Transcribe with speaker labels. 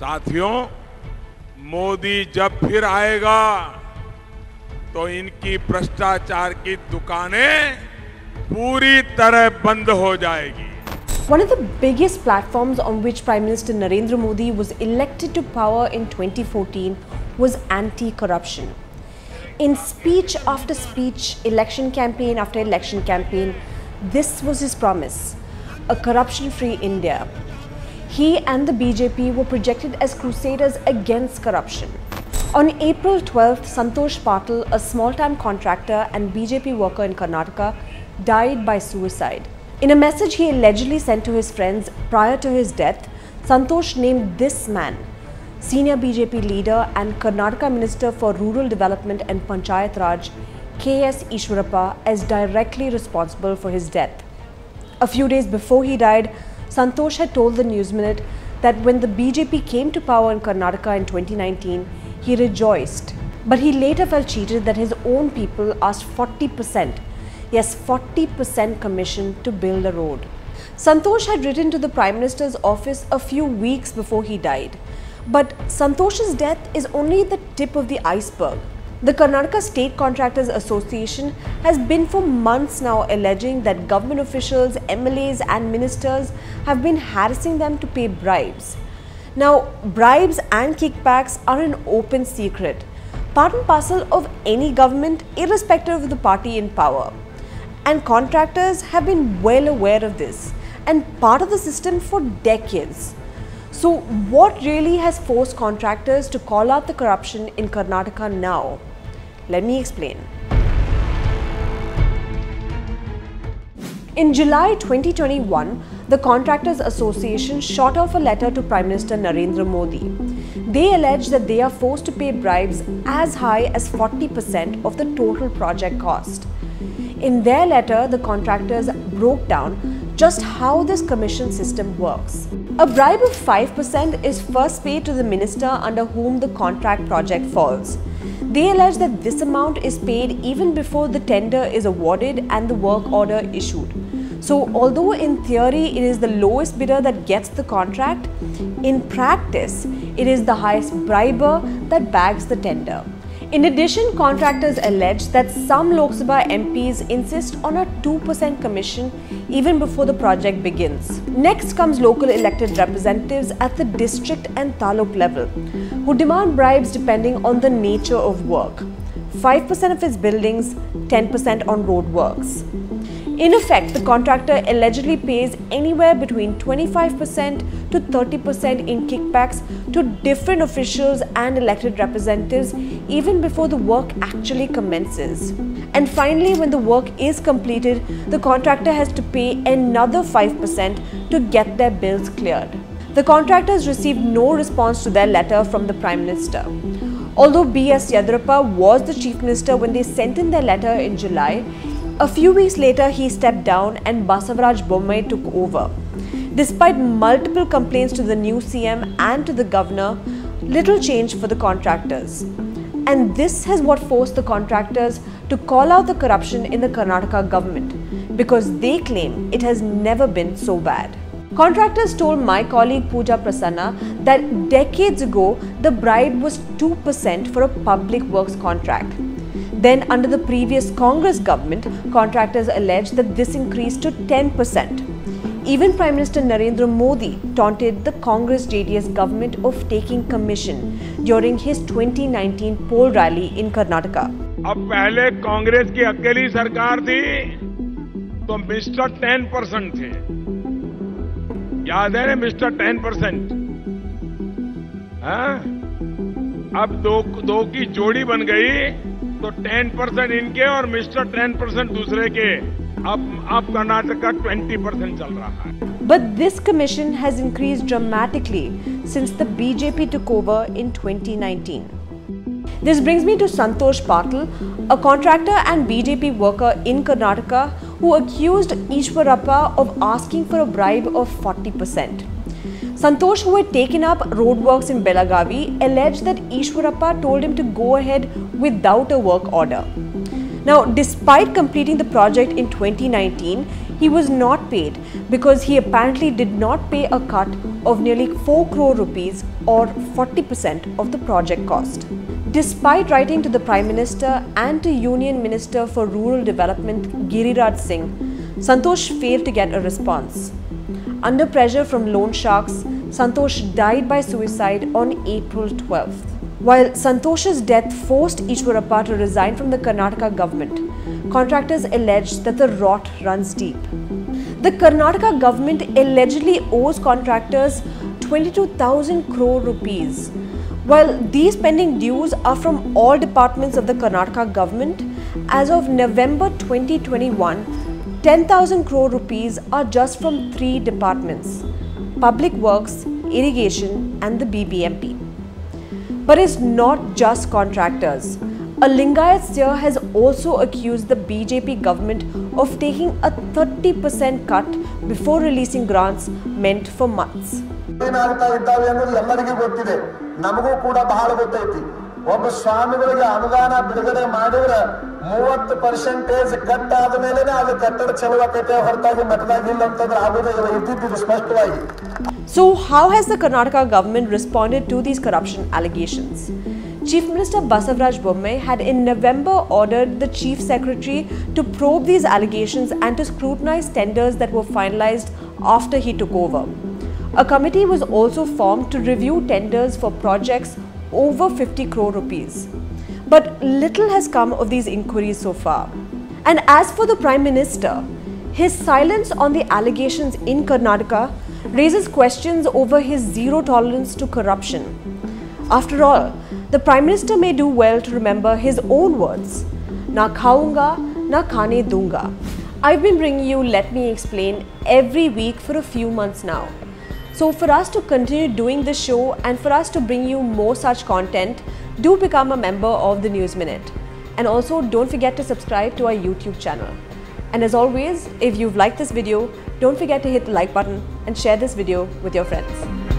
Speaker 1: साथियों, मोदी जब फिर आएगा तो इनकी भ्रष्टाचार की दुकानें पूरी तरह बंद हो जाएगी।
Speaker 2: One of the biggest platforms on which Prime Minister Narendra Modi was elected to power in 2014 was anti-corruption. In speech after speech, election campaign after election campaign, this was his promise: a corruption-free India. He and the BJP were projected as crusaders against corruption. On April 12th, Santhosh Patil, a small-time contractor and BJP worker in Karnataka, died by suicide. In a message he allegedly sent to his friends prior to his death, Santosh named this man, senior BJP leader and Karnataka Minister for Rural Development and Panchayat Raj, KS Eshwarappa, as directly responsible for his death. A few days before he died, Santosh had told the News Minute that when the BJP came to power in Karnataka in 2019, he rejoiced. But he later felt cheated that his own people asked 40%, yes, 40% commission to build a road. Santosh had written to the Prime Minister's office a few weeks before he died. But Santosh's death is only the tip of the iceberg. The Karnataka State Contractors Association has been for months now alleging that government officials, MLAs and ministers have been harassing them to pay bribes. Now, bribes and kickbacks are an open secret, part and parcel of any government irrespective of the party in power. And contractors have been well aware of this and part of the system for decades. So what really has forced contractors to call out the corruption in Karnataka now? Let me explain. In July 2021, the Contractors Association shot off a letter to Prime Minister Narendra Modi. They allege that they are forced to pay bribes as high as 40% of the total project cost. In their letter, the contractors broke down just how this commission system works. A bribe of 5% is first paid to the minister under whom the contract project falls. They allege that this amount is paid even before the tender is awarded and the work order issued. So, although in theory it is the lowest bidder that gets the contract, in practice it is the highest briber that bags the tender. In addition, contractors allege that some Lok Sabha MPs insist on a 2% commission even before the project begins. Next comes local elected representatives at the district and taluk level, who demand bribes depending on the nature of work. 5% of its buildings, 10% on road works. In effect, the contractor allegedly pays anywhere between 25% to 30% in kickbacks to different officials and elected representatives even before the work actually commences. And finally, when the work is completed, the contractor has to pay another 5% to get their bills cleared. The contractors received no response to their letter from the Prime Minister. Although B.S. Eshwarappa was the Chief Minister when they sent in their letter in July, a few weeks later he stepped down and Basavaraj Bommai took over. Despite multiple complaints to the new CM and to the governor, little changed for the contractors. And this has what forced the contractors to call out the corruption in the Karnataka government, because they claim it has never been so bad. Contractors told my colleague Pooja Prasanna that decades ago the bribe was 2% for a public works contract. Then under the previous Congress government, contractors alleged that this increased to 10%. Even Prime Minister Narendra Modi taunted the Congress-JDS government of taking commission during his 2019 poll rally in Karnataka.
Speaker 1: अब पहले कांग्रेस की अकेली सरकार थी तो mister 10% थे, याद है मिस्टर 10%? हाँ? अब दो की जोड़ी बन गई तो 10% इनके और मिस्टर 10% दूसरे के. अब कर्नाटक का 20% चल रहा है.
Speaker 2: But this commission has increased dramatically since the BJP took over in 2019. This brings me to Santhosh Patil, a contractor and BJP worker in Karnataka who accused Eshwarappa of asking for a bribe of 40%. Santosh, who had taken up roadworks in Belagavi, alleged that Eshwarappa told him to go ahead without a work order. Now, despite completing the project in 2019, he was not paid because he apparently did not pay a cut of nearly 4 crore rupees or 40% of the project cost. Despite writing to the Prime Minister and to Union Minister for Rural Development Giriraj Singh, Santosh failed to get a response. Under pressure from loan sharks, Santosh died by suicide on April 12th. While Santosh's death forced Eshwarappa to resign from the Karnataka government, contractors alleged that the rot runs deep. The Karnataka government allegedly owes contractors 22,000 crore rupees. While these pending dues are from all departments of the Karnataka government, as of November 2021, 10,000 crore rupees are just from 3 departments: Public Works, Irrigation and the BBMP. But it's not just contractors. A Lingayat seer has also accused the BJP government of taking a 30% cut before releasing grants meant for months.
Speaker 3: ಒಬ್ಬ ಸ್ವಾಮಿಗಳಿಗೆ ಅನುದಾನ ಬಿಡುಗಡೆ ಮಾಡಿದ್ರೆ 30% cut ಆದ ಮೇಲೆನೇ ಅದು ಕಟ್ಟಡ ಚಲುವಾಕತೆ ಹೊರತಾಗಿ ಮಠದಾಗಿಲ್ಲ ಅಂತಂದ್ರೆ ಆಗೋದಿಲ್ಲ ಇದ್ದಿದ್ದು ಸ್ಪಷ್ಟವಾಗಿ.
Speaker 2: So how has the Karnataka government responded to these corruption allegations? Chief Minister Basavaraj Bommai had in November ordered the Chief Secretary to probe these allegations and to scrutinize tenders that were finalized after he took over. A committee was also formed to review tenders for projects over 50 crore rupees. But little has come of these inquiries so far. And as for the Prime Minister, his silence on the allegations in Karnataka raises questions over his zero tolerance to corruption. After all, the Prime Minister may do well to remember his own words, "Na khaunga, na khane dunga." I've been bringing you Let Me Explain every week for a few months now. So for us to continue doing this show and for us to bring you more such content, do become a member of the News Minute. And also don't forget to subscribe to our YouTube channel. And as always, if you've liked this video, don't forget to hit the like button and share this video with your friends.